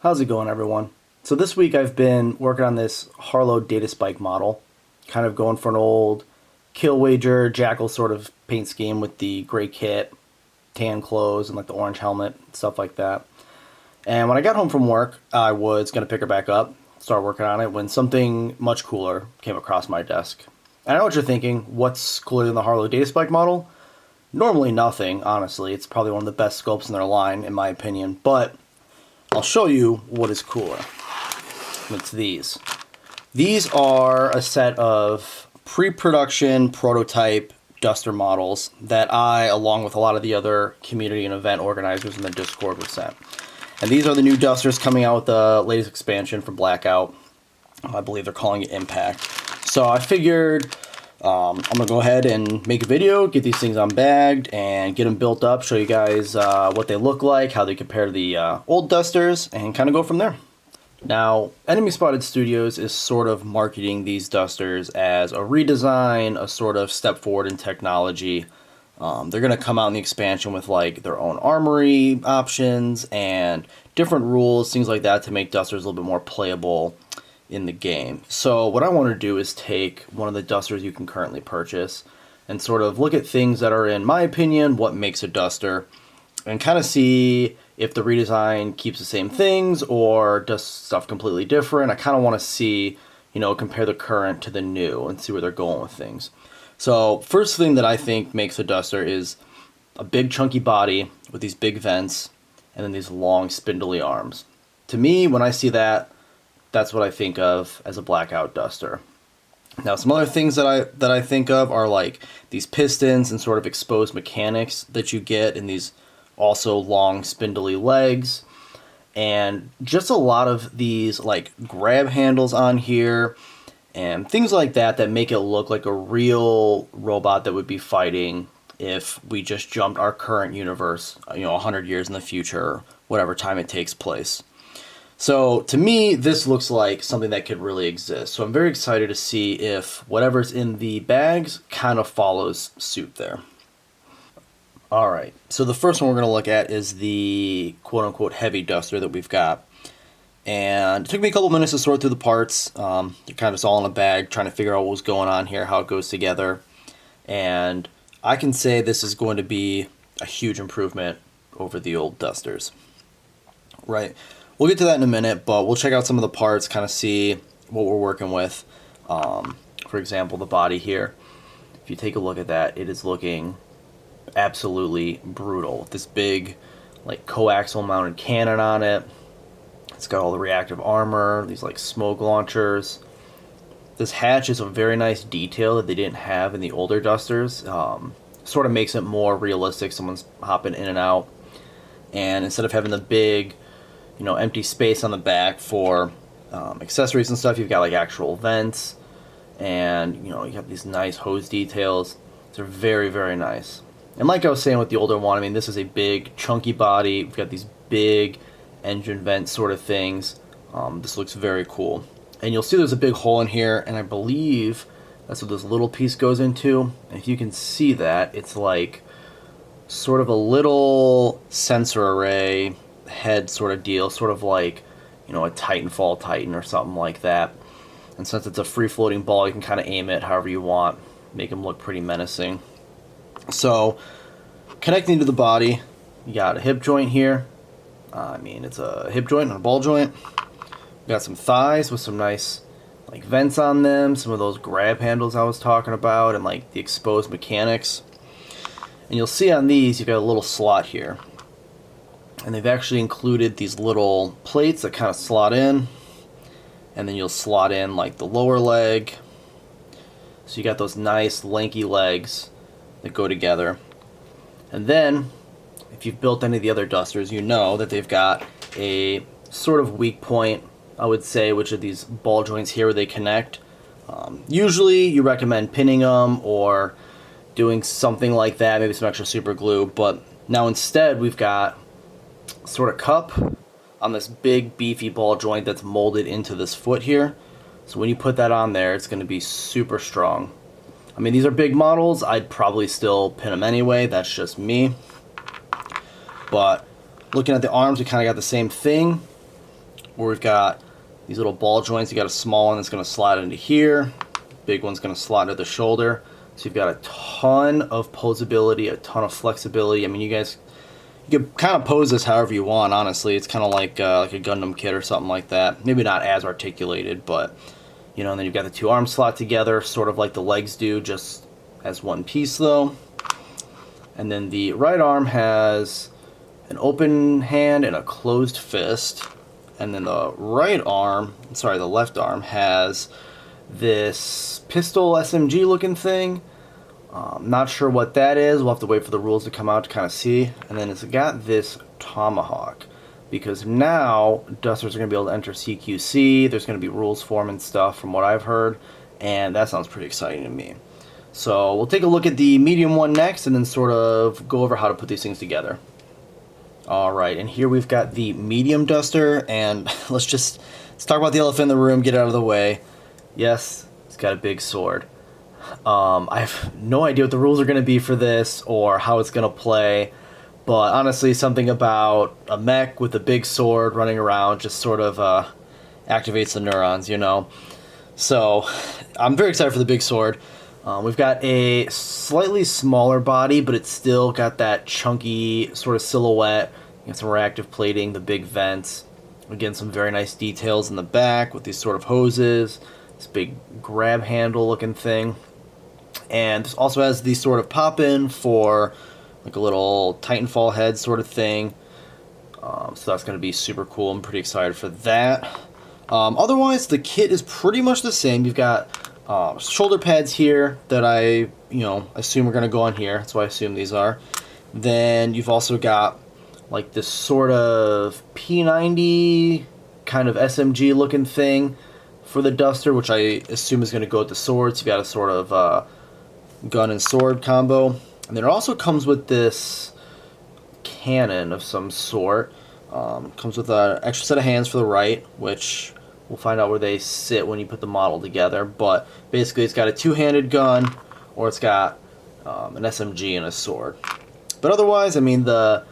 How's it going, everyone? So this week I've been working on this Harlow data spike model, kind of going for an old kill wager jackal sort of paint scheme with the gray kit, tan clothes, and like the orange helmet, stuff like that. And when I got home from work, I was going to pick her back up, start working on it, when something much cooler came across my desk. And I know what you're thinking, what's cooler than the Harlow data spike model? Normally nothing, honestly. It's probably one of the best scopes in their line, in my opinion, but I'll show you what is cooler. It's these. These are a set of pre-production prototype duster models that I, along with a lot of the other community and event organizers in the Discord, were sent. And these are the new dusters coming out with the latest expansion from BLKOUT. I believe they're calling it Impact. So I figured I'm going to go ahead and make a video, get these things unbagged, and get them built up, show you guys what they look like, how they compare to the old dusters, and kind of go from there. Now, Enemy Spotted Studios is sort of marketing these dusters as a redesign, a sort of step forward in technology. They're going to come out in the expansion with like their own armory options and different rules, things like that, to make dusters a little bit more playable in the game. So what I want to do is take one of the dusters you can currently purchase and sort of look at things that are, in my opinion, what makes a duster, and kind of see if the redesign keeps the same things or does stuff completely different. I kind of want to see, compare the current to the new and see where they're going with things. So first thing that I think makes a duster is a big chunky body with these big vents and then these long spindly arms. To me, when I see that, that's what I think of as a BLKOUT duster. Now, some other things that I think of are like these pistons and sort of exposed mechanics that you get in these also long spindly legs, and just a lot of these like grab handles on here and things like that make it look like a real robot that would be fighting if we just jumped our current universe 100 years in the future, whatever time it takes place. So to me, this looks like something that could really exist. So I'm very excited to see if whatever's in the bags kind of follows suit there. Alright, so the first one we're going to look at is the quote-unquote heavy duster that we've got. And it took me a couple minutes to sort through the parts. They're kind of just all in a bag, trying to figure out what was going on here, how it goes together. And I can say this is going to be a huge improvement over the old dusters. Right, we'll get to that in a minute, but we'll check out some of the parts, kind of see what we're working with. For example, the body here. If you take a look at that, it is looking absolutely brutal. This big like coaxial mounted cannon on it. It's got all the reactive armor, these like smoke launchers. This hatch is a very nice detail that they didn't have in the older dusters. Sort of makes it more realistic. Someone's hopping in and out, and instead of having the big empty space on the back for accessories and stuff, you've got like actual vents, and you have these nice hose details. They're very, very nice. And like I was saying with the older one, I mean, this is a big, chunky body. We've got these big engine vent sort of things. This looks very cool. And you'll see there's a big hole in here, and I believe that's what this little piece goes into. And if you can see that, it's like sort of a little sensor array head sort of deal, sort of like, a Titanfall Titan or something like that. And since it's a free-floating ball, you can kind of aim it however you want, make them look pretty menacing. So, connecting to the body, you got a hip joint here. It's a hip joint and a ball joint. We got some thighs with some nice like vents on them, some of those grab handles I was talking about, and like the exposed mechanics. And you'll see on these, you've got a little slot here. And they've actually included these little plates that kind of slot in. And then you'll slot in like the lower leg. So you got those nice lanky legs that go together. And then, if you've built any of the other dusters, you know that they've got a sort of weak point, I would say, which are these ball joints here where they connect. Usually you recommend pinning them or doing something like that, maybe some extra super glue, but now instead we've got sort of cup on this big beefy ball joint that's molded into this foot here. So when you put that on there, it's going to be super strong. I mean, these are big models. I'd probably still pin them anyway. That's just me. But looking at the arms, we kind of got the same thing. where we've got these little ball joints. You got a small one that's going to slide into here. Big one's going to slide into the shoulder. So you've got a ton of posability, a ton of flexibility. I mean, you can kind of pose this however you want, honestly. It's kind of like a Gundam kit or something like that. Maybe not as articulated, but, you know, and then you've got the two arms slot together, sort of like the legs do, just as one piece, though. And then the right arm has an open hand and a closed fist. And then the the left arm has this pistol SMG looking thing. Not sure what that is. We'll have to wait for the rules to come out to kind of see. And then it's got this tomahawk, because now dusters are going to be able to enter CQC. There's going to be rules form and stuff from what I've heard, and that sounds pretty exciting to me. So we'll take a look at the medium one next and then sort of go over how to put these things together. Alright, and here we've got the medium duster, and let's talk about the elephant in the room, get it out of the way. Yes, it's got a big sword. I have no idea what the rules are going to be for this or how it's going to play, but honestly, something about a mech with a big sword running around just sort of activates the neurons, you know. So, I'm very excited for the big sword. We've got a slightly smaller body, but it's still got that chunky sort of silhouette. You got some reactive plating, the big vents. Again, some very nice details in the back with these sort of hoses. This big grab handle looking thing. And this also has the sort of pop-in for like a little Titanfall head sort of thing. So that's going to be super cool. I'm pretty excited for that. Otherwise, the kit is pretty much the same. You've got shoulder pads here that I assume are going to go on here. That's what I assume these are. Then you've also got like this sort of P90 kind of SMG looking thing for the duster, which I assume is going to go with the swords. You've got a sort of gun and sword combo. And then it also comes with this cannon of some sort. Comes with an extra set of hands for the right, which we'll find out where they sit when you put the model together. But basically it's got a two-handed gun, or it's got an SMG and a sword. But otherwise, I mean, the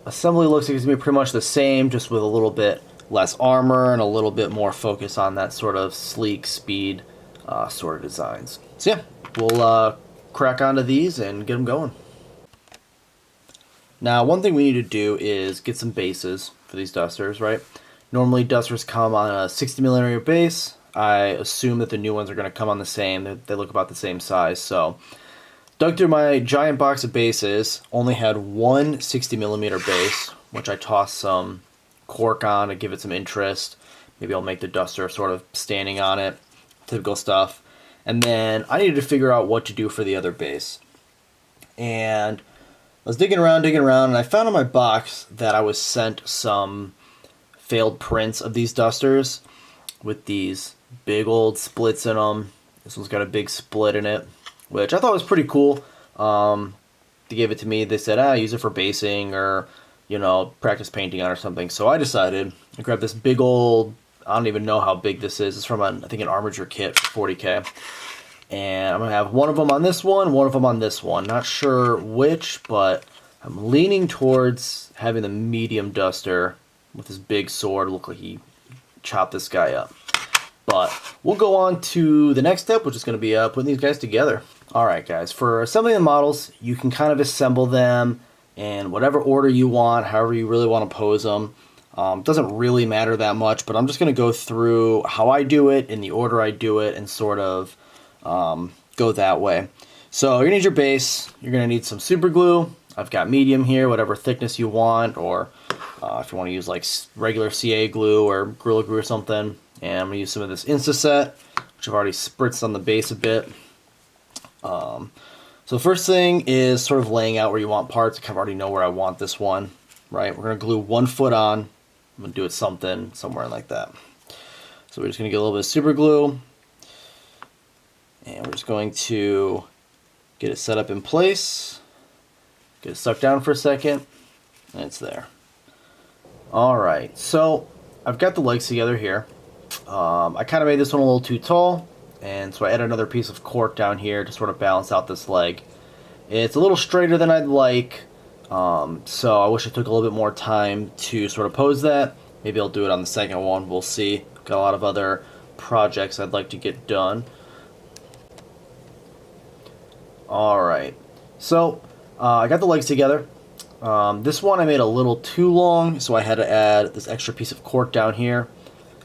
assembly looks like it's going to be pretty much the same, just with a little bit less armor and a little bit more focus on that sort of sleek speed sort of designs. So yeah, we'll crack onto these and get them going. Now, one thing we need to do is get some bases for these dusters, right? Normally, dusters come on a 60mm base. I assume that the new ones are going to come on the same. They look about the same size. So, dug through my giant box of bases. Only had one 60mm base, which I tossed some cork on to give it some interest. Maybe I'll make the duster sort of standing on it. Typical stuff. And then I needed to figure out what to do for the other base. And I was digging around, and I found in my box that I was sent some failed prints of these dusters with these big old splits in them. This one's got a big split in it, which I thought was pretty cool. They gave it to me. They said, use it for basing or, practice painting on or something. So I decided to grab this big old, I don't even know how big this is. It's from, I think, an Armature kit for 40K. And I'm going to have one of them on this one of them on this one. Not sure which, but I'm leaning towards having the medium duster with his big sword. Look like he chopped this guy up. But we'll go on to the next step, which is going to be putting these guys together. Alright guys, for assembling the models, you can kind of assemble them in whatever order you want, however you really want to pose them. Doesn't really matter that much, but I'm just going to go through how I do it, in the order I do it, and sort of go that way. So you're going to need your base, you're going to need some super glue. I've got medium here, whatever thickness you want, or if you want to use like regular CA glue or Gorilla Glue or something. And I'm going to use some of this Instaset, which I've already spritzed on the base a bit. So the first thing is sort of laying out where you want parts. I kind of already know where I want this one, right? We're going to glue 1 foot on. I'm going to do it somewhere like that. So we're just going to get a little bit of super glue. And we're just going to get it set up in place. Get it stuck down for a second. And it's there. Alright, so I've got the legs together here. I kind of made this one a little too tall, and so I added another piece of cork down here to sort of balance out this leg. It's a little straighter than I'd like, so I wish I took a little bit more time to sort of pose that, Maybe I'll do it on the second one. We'll see. Got a lot of other projects I'd like to get done. Alright. So, I got the legs together. This one I made a little too long, so I had to add this extra piece of cork down here.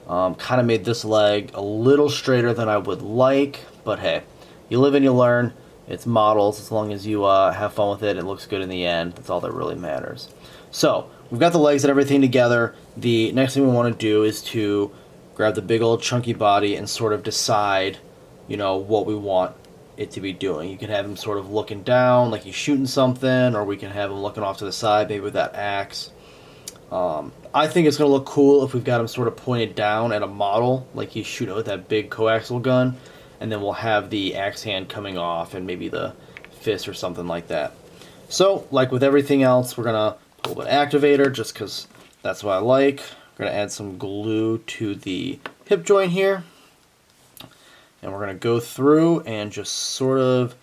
Kind of made this leg a little straighter than I would like, but hey, you live and you learn. It's models. As long as you have fun with it, it looks good in the end. That's all that really matters. So, we've got the legs and everything together. The next thing we want to do is to grab the big old chunky body and sort of decide, what we want it to be doing. You can have him sort of looking down like he's shooting something, or we can have him looking off to the side, maybe with that axe. I think it's going to look cool if we've got him sort of pointed down at a model, like he's shooting with that big coaxial gun, and then we'll have the axe hand coming off and maybe the fist or something like that. So, like with everything else, we're going to put a little bit of activator just because that's what I like. We're going to add some glue to the hip joint here. And we're going to go through and just sort of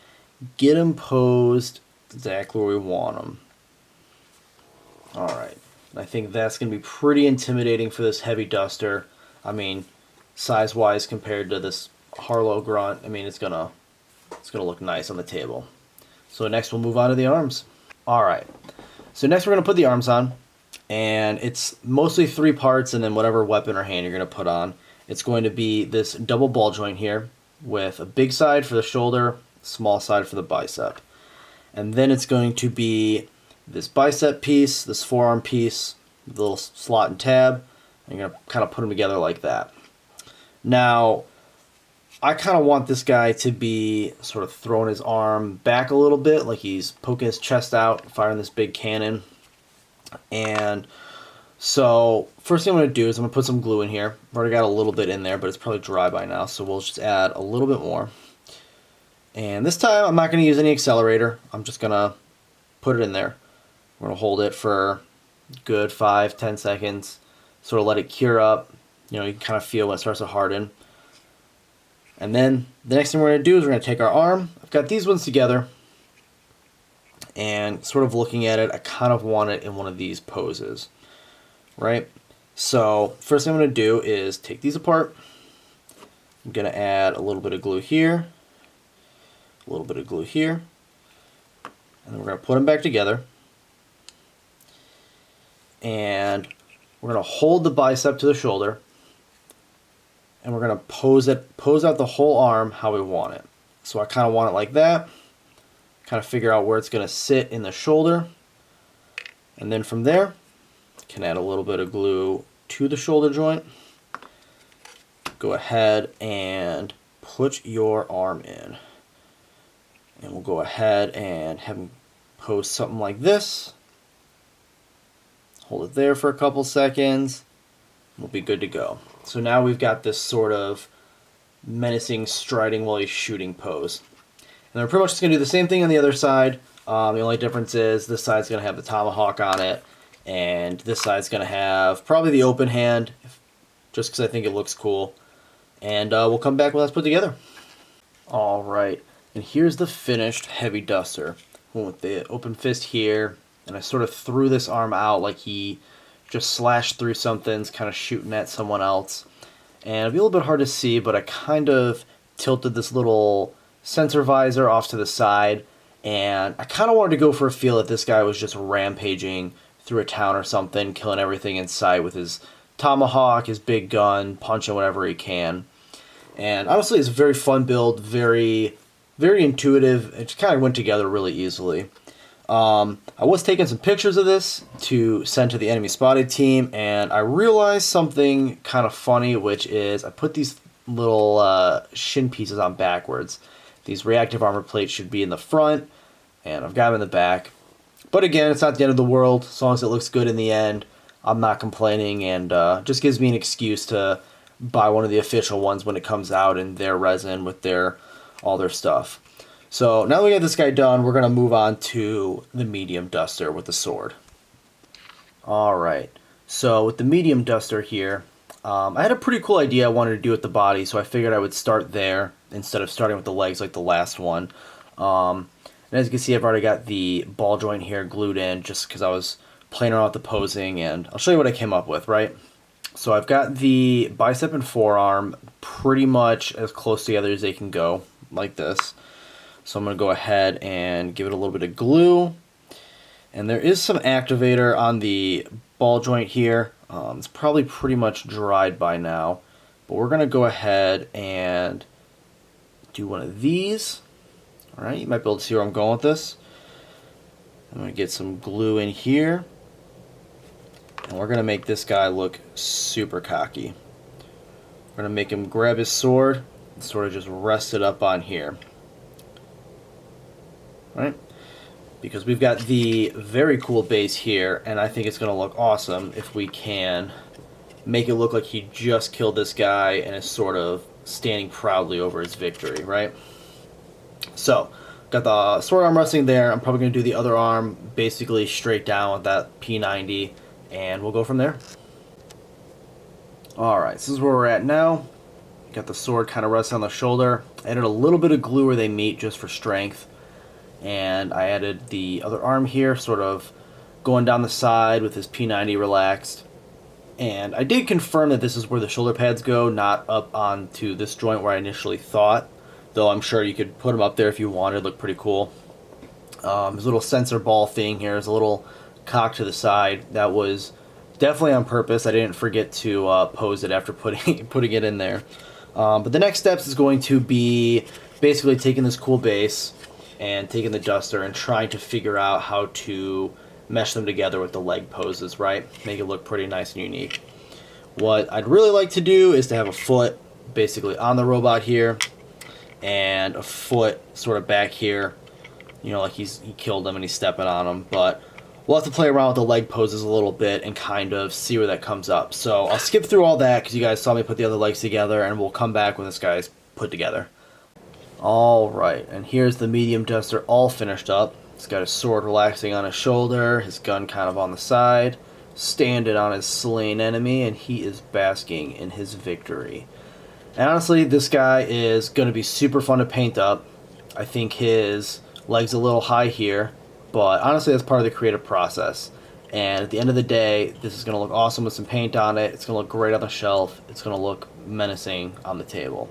get them posed exactly where we want them. Alright. I think that's going to be pretty intimidating for this heavy duster. I mean, size-wise compared to this Harlow grunt, I mean, it's gonna look nice on the table. So next we'll move on to the arms. Alright. So next we're going to put the arms on. And it's mostly 3 parts and then whatever weapon or hand you're going to put on. It's going to be this double ball joint here with a big side for the shoulder, small side for the bicep. And then it's going to be this bicep piece, this forearm piece, the little slot and tab. And you're going to kind of put them together like that. Now, I kind of want this guy to be sort of throwing his arm back a little bit, like he's poking his chest out, firing this big cannon. And so, first thing I'm going to do is I'm going to put some glue in here. I've already got a little bit in there, but it's probably dry by now, so we'll just add a little bit more. And this time, I'm not going to use any accelerator. I'm just going to put it in there. We're going to hold it for a good 5-10 seconds, sort of let it cure up. You can kind of feel when it starts to harden. And then, the next thing we're going to do is we're going to take our arm. I've got these ones together. And sort of looking at it, I kind of want it in one of these poses. Right? So, first thing I'm going to do is take these apart. I'm going to add a little bit of glue here, a little bit of glue here, and then we're going to put them back together. And we're going to hold the bicep to the shoulder, and we're going to pose out the whole arm how we want it. So I kind of want it like that, kind of figure out where it's going to sit in the shoulder, and then from there, can add a little bit of glue to the shoulder joint. Go ahead and put your arm in. And we'll go ahead and have him pose something like this. Hold it there for a couple seconds. We'll be good to go. So now we've got this sort of menacing striding while he's shooting pose. And we're pretty much just going to do the same thing on the other side. The only difference is this side's going to have the tomahawk on it. And this side's going to have probably the open hand, just because I think it looks cool. And we'll come back when that's put together. Alright, and here's the finished heavy duster. Went with the open fist here, and I sort of threw this arm out like he just slashed through something, kind of shooting at someone else. And it'll be a little bit hard to see, but I kind of tilted this little sensor visor off to the side, and I kind of wanted to go for a feel that this guy was just rampaging through a town or something, killing everything in sight with his tomahawk, his big gun, punching whatever he can. And honestly, it's a very fun build, very, very intuitive. It just kind of went together really easily. I was taking some pictures of this to send to the enemy spotted team, and I realized something kind of funny, which is I put these little shin pieces on backwards. These reactive armor plates should be in the front, and I've got them in the back. But again, it's not the end of the world. As long as it looks good in the end, I'm not complaining, and just gives me an excuse to buy one of the official ones when it comes out in their resin with all their stuff. So now that we got this guy done, we're going to move on to the medium duster with the sword. Alright, so with the medium duster here, I had a pretty cool idea I wanted to do with the body, so I figured I would start there instead of starting with the legs like the last one. And as you can see, I've already got the ball joint here glued in just because I was playing around with the posing, and I'll show you what I came up with, right? So I've got the bicep and forearm pretty much as close together as they can go, like this. So I'm going to go ahead and give it a little bit of glue. And there is some activator on the ball joint here. It's probably pretty much dried by now. But we're going to go ahead and do one of these. All right, you might be able to see where I'm going with this. I'm going to get some glue in here. And we're going to make this guy look super cocky. We're going to make him grab his sword and sort of just rest it up on here. Right? Because we've got the very cool base here, and I think it's going to look awesome if we can make it look like he just killed this guy and is sort of standing proudly over his victory, right? So, got the sword arm resting there. I'm probably going to do the other arm basically straight down with that P90, and we'll go from there. Alright, so this is where we're at now. Got the sword kind of resting on the shoulder. Added a little bit of glue where they meet just for strength. And I added the other arm here, sort of going down the side with his P90 relaxed. And I did confirm that this is where the shoulder pads go, not up onto this joint where I initially thought. Though I'm sure you could put them up there if you wanted. It'd look pretty cool. His little sensor ball thing here is a little cocked to the side. That was definitely on purpose. I didn't forget to pose it after putting it in there. But the next steps is going to be basically taking this cool base and taking the duster and trying to figure out how to mesh them together with the leg poses, right? Make it look pretty nice and unique. What I'd really like to do is to have a foot basically on the robot here and a foot sort of back here, you know, like he killed him and he's stepping on him. But we'll have to play around with the leg poses a little bit and kind of see where that comes up. So I'll skip through all that because you guys saw me put the other legs together, and we'll come back when this guy's put together. Alright, and here's the medium duster all finished up. He's got his sword relaxing on his shoulder, his gun kind of on the side, standing on his slain enemy, and he is basking in his victory. And honestly, this guy is going to be super fun to paint up. I think his leg's a little high here, but honestly that's part of the creative process. And at the end of the day, this is going to look awesome with some paint on it. It's going to look great on the shelf. It's going to look menacing on the table.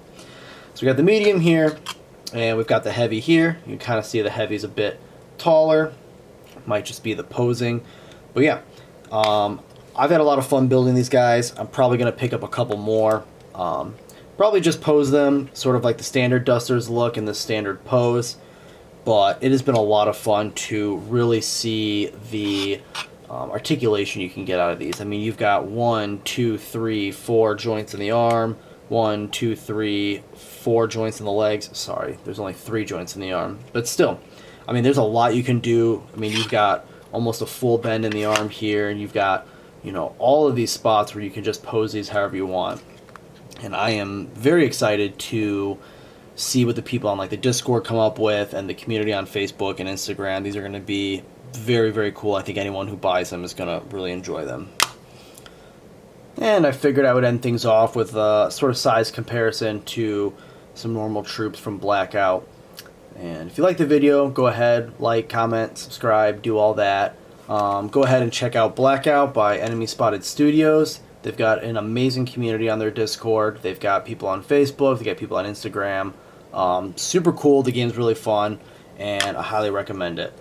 So we got the medium here. And we've got the heavy here. You can kind of see the heavy's a bit taller. Might just be the posing. But yeah, I've had a lot of fun building these guys. I'm probably going to pick up a couple more. Probably just pose them sort of like the standard dusters look in the standard pose. But it has been a lot of fun to really see the articulation you can get out of these. I mean, you've got 1, 2, 3, 4 joints in the arm. 1, 2, 3, 4 joints in the legs. Sorry, there's only 3 joints in the arm. But still, I mean, there's a lot you can do. I mean, you've got almost a full bend in the arm here, and you've got, you know, all of these spots where you can just pose these however you want. And I am very excited to see what the people on like the Discord come up with, and the community on Facebook and Instagram. These are going to be very, very cool. I think anyone who buys them is going to really enjoy them. And I figured I would end things off with a sort of size comparison to some normal troops from BLKOUT. And if you like the video, go ahead, like, comment, subscribe, do all that. Go ahead and check out BLKOUT by Enemy Spotted Studios. They've got an amazing community on their Discord. They've got people on Facebook. They've got people on Instagram. Super cool. The game's really fun, and I highly recommend it.